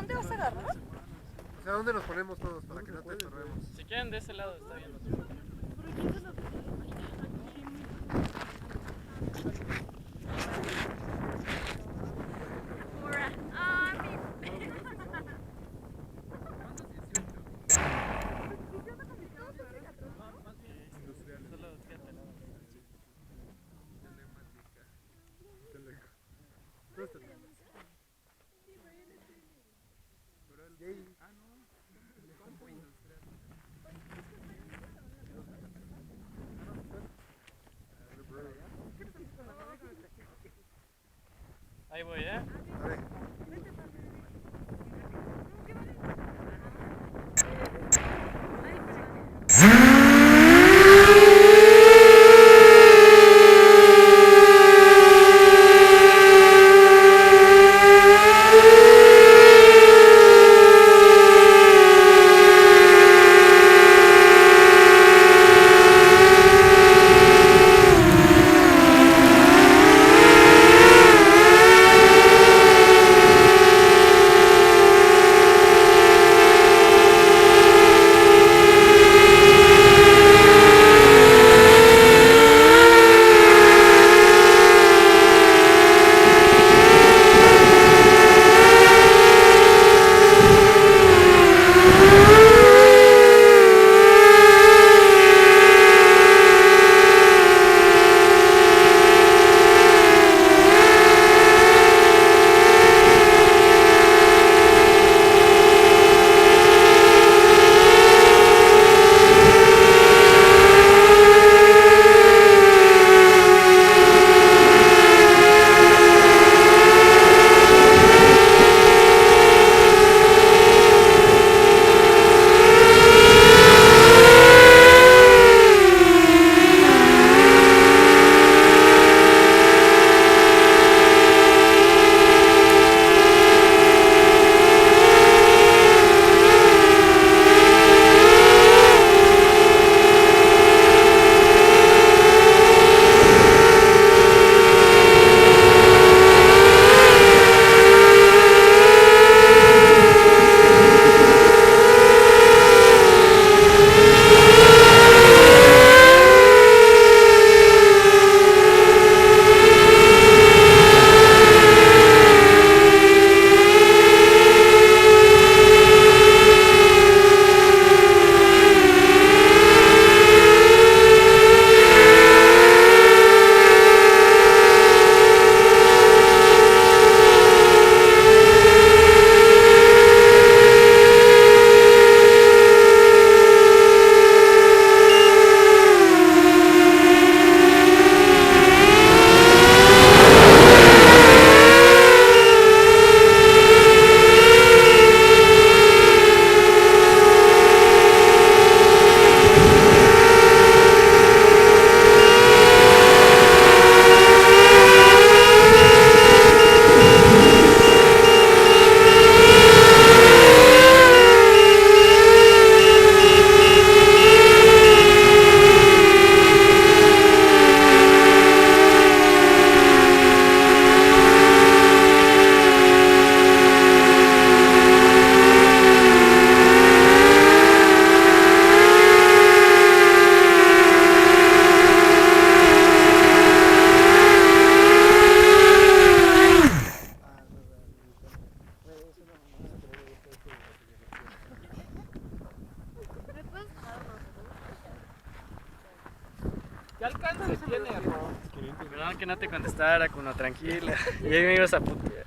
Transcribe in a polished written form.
dónde vas a agarrar? O sea, ¿dónde nos ponemos todos para que no te estorbemos? Si quieren de ese lado está bien. Ahí voy, ¿eh? A ver. ¿Qué alcance tiene, Ro? Perdón que no te contestara, Kuno, tranquila. Y ahí me ibas a putear.